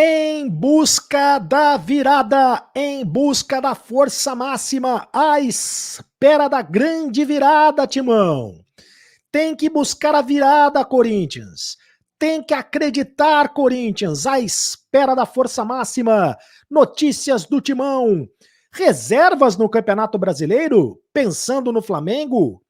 Em busca da virada, em busca da força máxima, à espera da grande virada, Timão. Tem que buscar a virada, Corinthians. Tem que acreditar, Corinthians, à espera da força máxima. Notícias do Timão. Reservas no Campeonato Brasileiro? Pensando no Flamengo?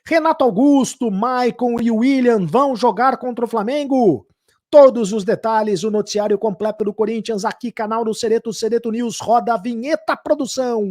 Renato Augusto, Maicon e William vão jogar contra o Flamengo? Todos os detalhes, o noticiário completo do Corinthians, aqui, canal do Cereto, Cereto News, roda a vinheta, produção.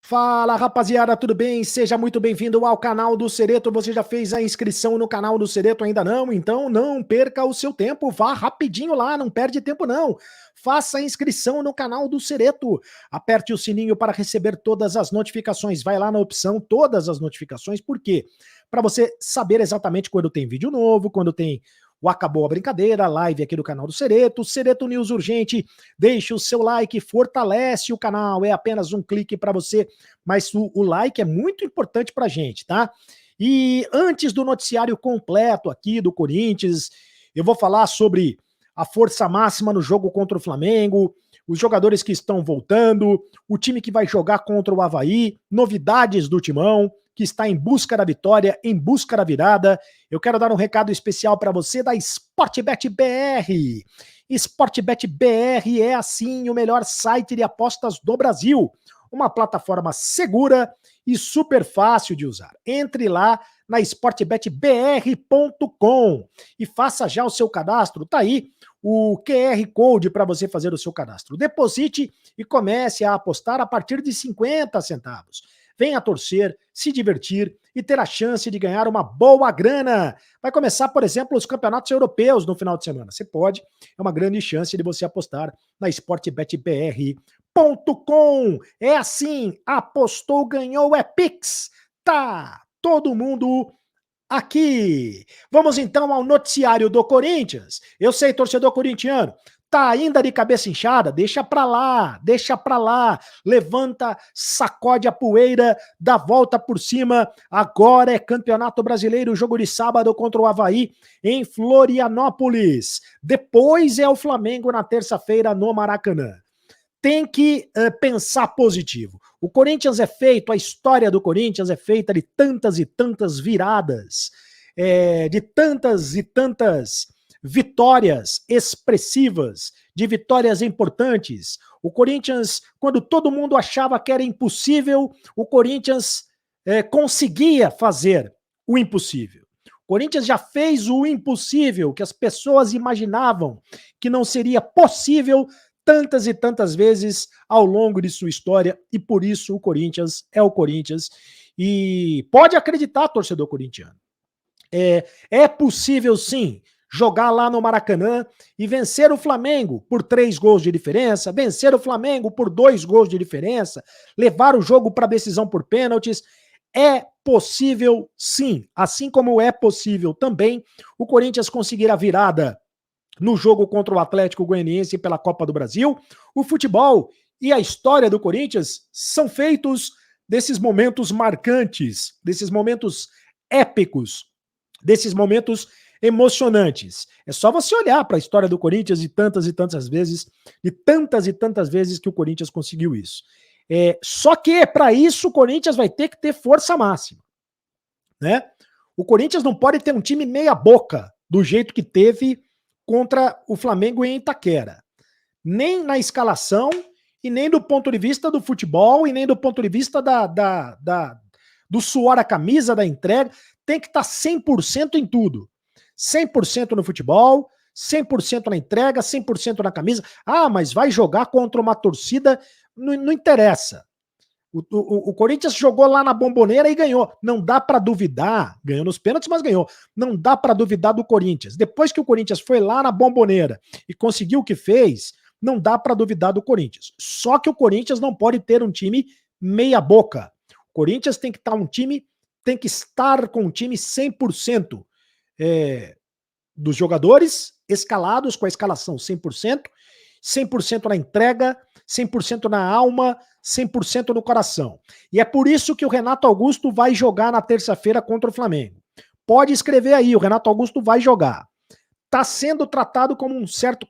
Fala, rapaziada, tudo bem? Seja muito bem-vindo ao canal do Cereto. Você já fez a inscrição no canal do Cereto? Ainda não? Então não perca o seu tempo, vá rapidinho lá, não perde tempo não. Faça a inscrição no canal do Cereto. Aperte o sininho para receber todas as notificações. Vai lá na opção todas as notificações, por quê? Para você saber exatamente quando tem vídeo novo, quando tem o Acabou a Brincadeira, live aqui do canal do Cereto, Cereto News Urgente. Deixe o seu like, fortalece o canal, é apenas um clique para você, mas o like é muito importante pra gente, tá? E antes do noticiário completo aqui do Corinthians, eu vou falar sobre a força máxima no jogo contra o Flamengo, os jogadores que estão voltando, o time que vai jogar contra o Avaí, novidades do Timão, que está em busca da vitória, em busca da virada. Eu quero dar um recado especial para você da Sportbet BR. Sportbet BR é, assim, o melhor site de apostas do Brasil. Uma plataforma segura e super fácil de usar. Entre lá na sportbetbr.com e faça já o seu cadastro. Tá aí o QR Code para você fazer o seu cadastro. Deposite e comece a apostar a partir de 50 centavos. Venha torcer, se divertir e ter a chance de ganhar uma boa grana. Vai começar, por exemplo, os campeonatos europeus no final de semana. Você pode, é uma grande chance de você apostar na sportbetbr.com. É assim, apostou, ganhou, é Pix. Tá todo mundo aqui. Vamos então ao noticiário do Corinthians. Eu sei, torcedor corintiano, tá ainda de cabeça inchada? Deixa pra lá, deixa pra lá. Levanta, sacode a poeira, dá volta por cima. Agora é Campeonato Brasileiro, jogo de sábado contra o Avaí em Florianópolis. Depois é o Flamengo na terça-feira no Maracanã. Tem que pensar positivo. O Corinthians é feito, a história do Corinthians é feita de tantas e tantas viradas, de tantas e tantas vitórias expressivas, de vitórias importantes. O Corinthians, quando todo mundo achava que era impossível, o Corinthians conseguia fazer o impossível. O Corinthians já fez o impossível, que as pessoas imaginavam que não seria possível, tantas e tantas vezes ao longo de sua história, e por isso o Corinthians é o Corinthians. E pode acreditar, torcedor corintiano, é possível sim jogar lá no Maracanã e vencer o Flamengo por 3 gols de diferença, vencer o Flamengo por 2 gols de diferença, levar o jogo para decisão por pênaltis. É possível sim, assim como é possível também o Corinthians conseguir a virada no jogo contra o Atlético Goianiense pela Copa do Brasil. O futebol e a história do Corinthians são feitos desses momentos marcantes, desses momentos épicos, desses momentos emocionantes. É só você olhar para a história do Corinthians e tantas vezes que o Corinthians conseguiu isso. Só que para isso o Corinthians vai ter que ter força máxima, né? O Corinthians não pode ter um time meia boca do jeito que teve contra o Flamengo em Itaquera. Nem na escalação, e nem do ponto de vista do futebol, e nem do ponto de vista do suor à camisa, da entrega. Tem que estar 100% em tudo. 100% no futebol, 100% na entrega, 100% na camisa. Ah, mas vai jogar contra uma torcida, não interessa. O Corinthians jogou lá na Bomboneira e ganhou. Não dá para duvidar, ganhou nos pênaltis, mas ganhou. Não dá para duvidar do Corinthians. Depois que o Corinthians foi lá na Bomboneira e conseguiu o que fez, não dá para duvidar do Corinthians. Só que o Corinthians não pode ter um time meia boca. O Corinthians tem que estar com um time 100% dos jogadores escalados com a escalação 100%, 100% na entrega, 100% na alma, 100% no coração. E é por isso que o Renato Augusto vai jogar na terça-feira contra o Flamengo. Pode escrever aí, o Renato Augusto vai jogar. Está sendo tratado como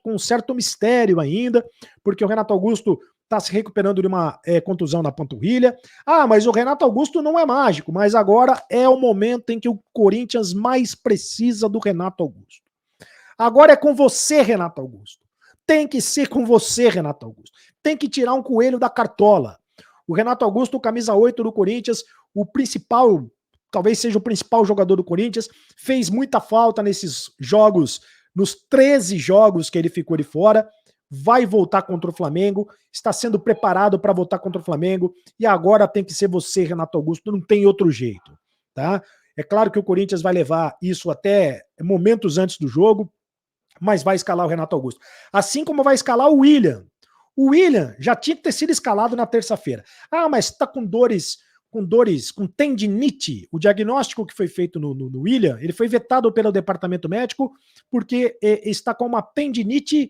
com um certo mistério ainda, porque o Renato Augusto está se recuperando de uma contusão na panturrilha. Ah, mas o Renato Augusto não é mágico, mas agora é o momento em que o Corinthians mais precisa do Renato Augusto. Agora é com você, Renato Augusto. Tem que ser com você, Renato Augusto. Tem que tirar um coelho da cartola. O Renato Augusto, camisa 8 do Corinthians, o principal, talvez seja o principal jogador do Corinthians, fez muita falta nesses jogos, nos 13 jogos que ele ficou de fora, vai voltar contra o Flamengo, está sendo preparado para voltar contra o Flamengo, e agora tem que ser você, Renato Augusto, não tem outro jeito, tá? É claro que o Corinthians vai levar isso até momentos antes do jogo, mas vai escalar o Renato Augusto. Assim como vai escalar o William. O William já tinha que ter sido escalado na terça-feira. Ah, mas tá com dores, com tendinite. O diagnóstico que foi feito no William, ele foi vetado pelo departamento médico porque está com uma tendinite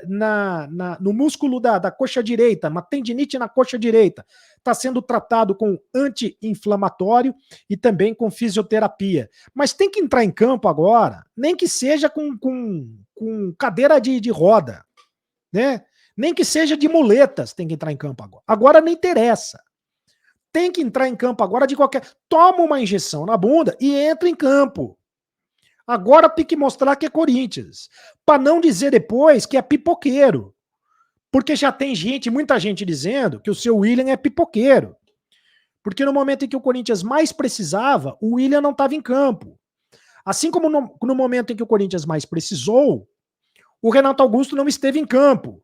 no músculo da coxa direita, uma tendinite na coxa direita. Está sendo tratado com anti-inflamatório e também com fisioterapia. Mas tem que entrar em campo agora, nem que seja com cadeira de roda, né? Nem que seja de muletas, tem que entrar em campo agora. Agora não interessa. Tem que entrar em campo agora de qualquer... Toma uma injeção na bunda e entra em campo. Agora tem que mostrar que é Corinthians. Para não dizer depois que é pipoqueiro. Porque já tem gente, muita gente dizendo que o seu William é pipoqueiro. Porque no momento em que o Corinthians mais precisava, o William não estava em campo. Assim como no momento em que o Corinthians mais precisou, o Renato Augusto não esteve em campo.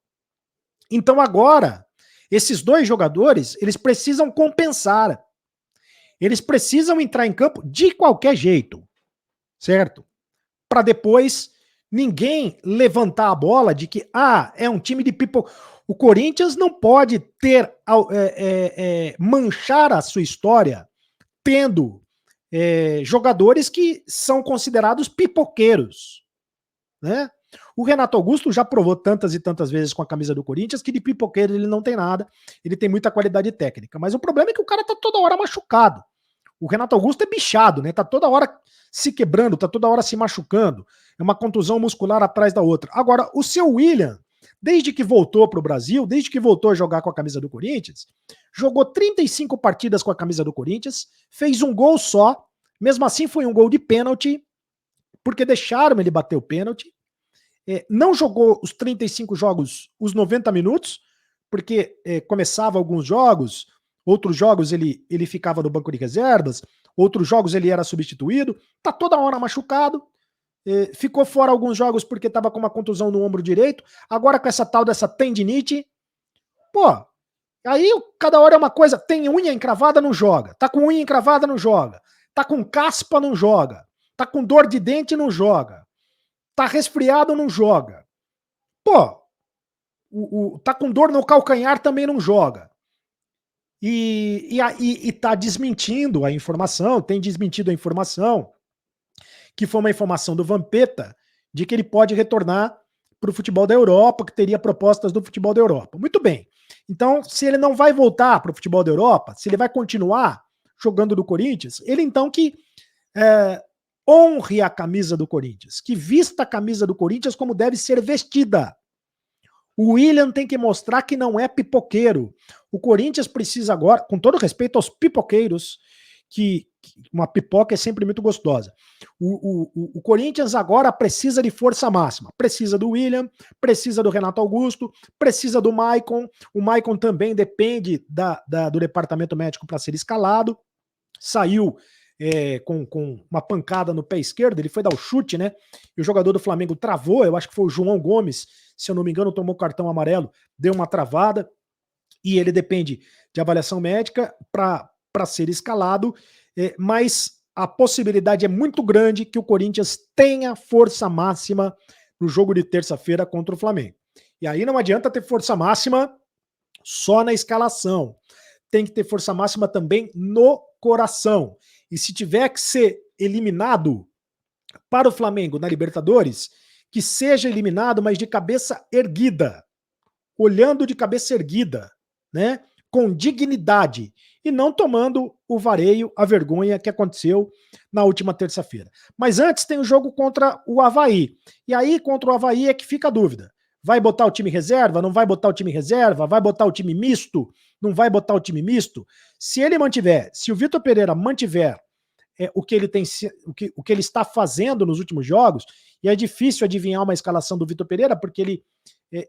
Então agora, esses dois jogadores, eles precisam compensar. Eles precisam entrar em campo de qualquer jeito, certo? Para depois ninguém levantar a bola de que, é um time de pipo. O Corinthians não pode ter, manchar a sua história tendo jogadores que são considerados pipoqueiros, né? O Renato Augusto já provou tantas e tantas vezes com a camisa do Corinthians que de pipoqueiro ele não tem nada, ele tem muita qualidade técnica, mas o problema é que o cara tá toda hora machucado. O Renato Augusto é bichado, né? Tá toda hora se quebrando, tá toda hora se machucando. É uma contusão muscular atrás da outra. Agora, o seu William, desde que voltou pro Brasil, desde que voltou a jogar com a camisa do Corinthians, jogou 35 partidas com a camisa do Corinthians, fez um gol só, mesmo assim foi um gol de pênalti, porque deixaram ele bater o pênalti. Não jogou os 35 jogos, os 90 minutos, porque começava alguns jogos, outros jogos ele ficava no banco de reservas, outros jogos ele era substituído, tá toda hora machucado, ficou fora alguns jogos porque tava com uma contusão no ombro direito, agora com essa tal dessa tendinite, pô, aí cada hora é uma coisa, tem unha encravada, não joga, tá com unha encravada, não joga, tá com caspa, não joga, tá com dor de dente, não joga, tá resfriado, não joga. Pô, tá com dor no calcanhar, também não joga. E tá desmentindo a informação, tem desmentido a informação, que foi uma informação do Vampeta, de que ele pode retornar para o futebol da Europa, que teria propostas do futebol da Europa. Muito bem. Então, se ele não vai voltar para o futebol da Europa, se ele vai continuar jogando do Corinthians, ele então que honre a camisa do Corinthians, que vista a camisa do Corinthians como deve ser vestida. O William tem que mostrar que não é pipoqueiro. O Corinthians precisa agora, com todo respeito aos pipoqueiros, que uma pipoca é sempre muito gostosa. O Corinthians agora precisa de força máxima. Precisa do William, precisa do Renato Augusto, precisa do Maicon. O Maicon também depende do departamento médico para ser escalado. Saiu com uma pancada no pé esquerdo, ele foi dar o chute, né? E o jogador do Flamengo travou, eu acho que foi o João Gomes, se eu não me engano, tomou cartão amarelo, deu uma travada, e ele depende de avaliação médica para ser escalado, mas a possibilidade é muito grande que o Corinthians tenha força máxima no jogo de terça-feira contra o Flamengo. E aí não adianta ter força máxima só na escalação, tem que ter força máxima também no coração. E se tiver que ser eliminado para o Flamengo na Libertadores, que seja eliminado, mas de cabeça erguida. olhando de cabeça erguida, né? Com dignidade, e não tomando o vareio, a vergonha que aconteceu na última terça-feira. Mas antes tem o jogo contra o Avaí. E aí, contra o Avaí, é que fica a dúvida. Vai botar o time reserva? Não vai botar o time reserva? Vai botar o time misto? Não vai botar o time misto? Se ele mantiver, se o Vitor Pereira mantiver o que ele tem, o que ele está fazendo nos últimos jogos, e é difícil adivinhar uma escalação do Vitor Pereira, porque ele.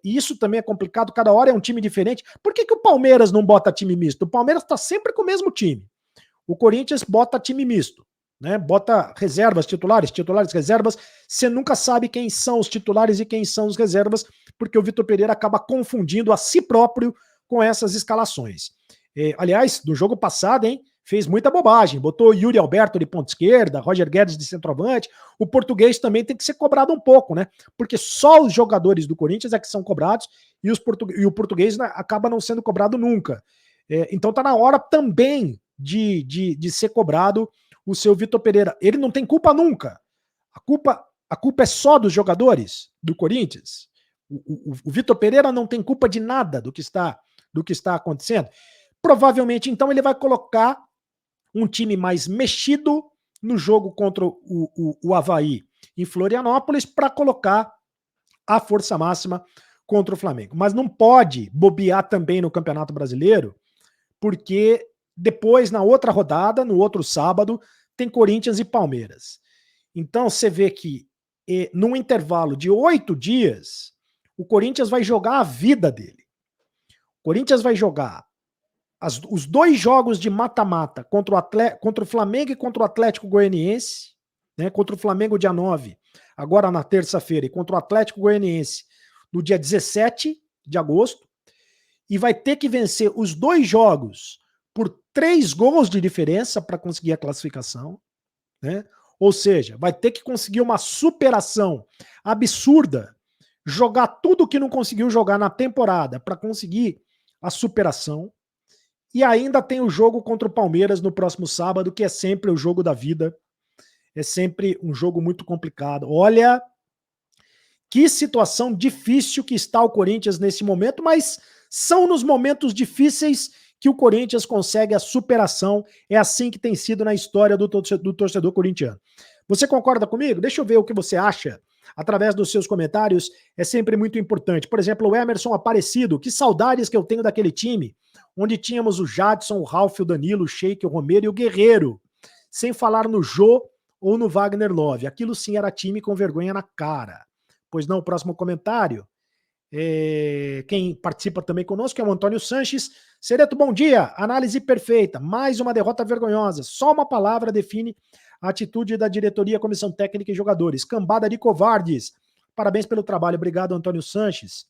E isso também é complicado, cada hora é um time diferente. Por que o Palmeiras não bota time misto? O Palmeiras está sempre com o mesmo time. O Corinthians bota time misto, né? Bota reservas, titulares, reservas. Você nunca sabe quem são os titulares e quem são os reservas, porque o Vitor Pereira acaba confundindo a si próprio com essas escalações. Aliás, do jogo passado, hein? Fez muita bobagem, botou Yuri Alberto de ponta esquerda, Roger Guedes de centroavante. O português também tem que ser cobrado um pouco, né? Porque só os jogadores do Corinthians é que são cobrados e o português acaba não sendo cobrado nunca. Então tá na hora também de ser cobrado o seu Vitor Pereira. Ele não tem culpa nunca. A culpa é só dos jogadores do Corinthians. O Vitor Pereira não tem culpa de nada do que está acontecendo. Provavelmente, então, ele vai colocar um time mais mexido no jogo contra o Avaí em Florianópolis para colocar a força máxima contra o Flamengo. Mas não pode bobear também no Campeonato Brasileiro, porque depois, na outra rodada, no outro sábado, tem Corinthians e Palmeiras. Então, você vê que num intervalo de 8 dias, o Corinthians vai jogar a vida dele. O Corinthians vai jogar os 2 jogos de mata-mata contra o Flamengo e contra o Atlético Goianiense, né, contra o Flamengo dia 9, agora na terça-feira, e contra o Atlético Goianiense no dia 17 de agosto, e vai ter que vencer os 2 jogos por 3 gols de diferença para conseguir a classificação, né? Ou seja, vai ter que conseguir uma superação absurda, jogar tudo que não conseguiu jogar na temporada para conseguir a superação. E ainda tem o jogo contra o Palmeiras no próximo sábado, que é sempre o jogo da vida. É sempre um jogo muito complicado. Olha que situação difícil que está o Corinthians nesse momento, mas são nos momentos difíceis que o Corinthians consegue a superação. É assim que tem sido na história do torcedor corintiano. Você concorda comigo? Deixa eu ver o que você acha. Através dos seus comentários, é sempre muito importante. Por exemplo, o Emerson Aparecido, que saudades que eu tenho daquele time, onde tínhamos o Jadson, o Ralf, o Danilo, o Sheik, o Romero e o Guerreiro. Sem falar no Jô ou no Wagner Love. Aquilo sim era time com vergonha na cara. Pois não, o próximo comentário. Quem participa também conosco é o Antônio Sanches. Cereto, bom dia. Análise perfeita. Mais uma derrota vergonhosa. Só uma palavra define a atitude da diretoria, comissão técnica e jogadores. Cambada de covardes. Parabéns pelo trabalho. Obrigado, Antônio Sanches.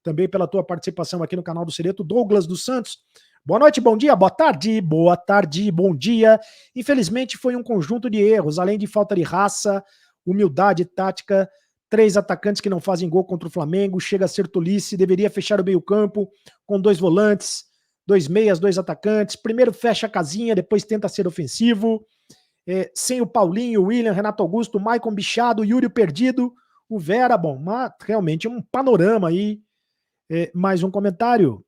Também pela tua participação aqui no canal do Cereto. Douglas dos Santos. Boa noite, bom dia, boa tarde, bom dia. Infelizmente foi um conjunto de erros, além de falta de raça, humildade tática, 3 atacantes que não fazem gol contra o Flamengo, chega a ser tolice, deveria fechar o meio-campo com 2 volantes, 2 meias, 2 atacantes, primeiro fecha a casinha, depois tenta ser ofensivo, sem o Paulinho, o William, Renato Augusto, Maicon Bichado, Yuri perdido, o Vera, bom, realmente um panorama aí. Mais um comentário.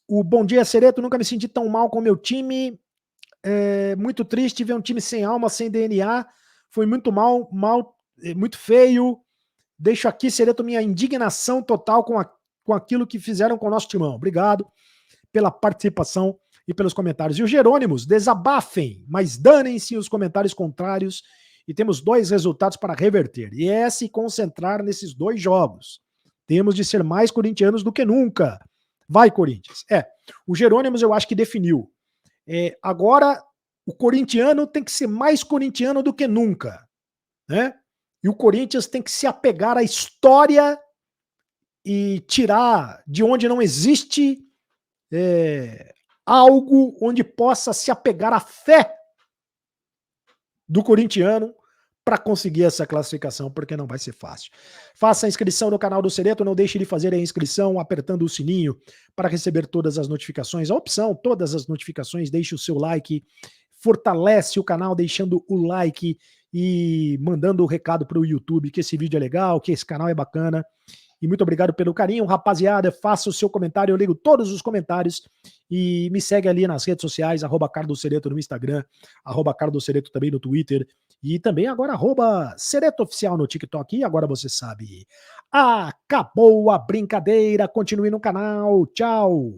O Bom Dia Cereto, nunca me senti tão mal com o meu time, muito triste ver um time sem alma, sem DNA, foi muito mal, muito feio. Deixo aqui, Cereto, minha indignação total com aquilo que fizeram com o nosso timão. Obrigado pela participação e pelos comentários. E os Jerônimos, desabafem, mas danem-se os comentários contrários e temos 2 resultados para reverter. E é se concentrar nesses 2 jogos. Temos de ser mais corintianos do que nunca. Vai, Corinthians. O Jerônimos eu acho que definiu. Agora, o corintiano tem que ser mais corintiano do que nunca, né? E o Corinthians tem que se apegar à história e tirar de onde não existe algo onde possa se apegar à fé do corintiano para conseguir essa classificação, porque não vai ser fácil. Faça a inscrição no canal do Cereto, não deixe de fazer a inscrição apertando o sininho para receber todas as notificações. A opção, todas as notificações, deixe o seu like, fortalece o canal deixando o like e mandando o recado para o YouTube que esse vídeo é legal, que esse canal é bacana e muito obrigado pelo carinho. Rapaziada, faça o seu comentário, eu ligo todos os comentários e me segue ali nas redes sociais, @CarlosCereto no Instagram, @CarlosCereto também no Twitter e também agora @CeretoOficial no TikTok. E agora você sabe, acabou a brincadeira, continue no canal, tchau!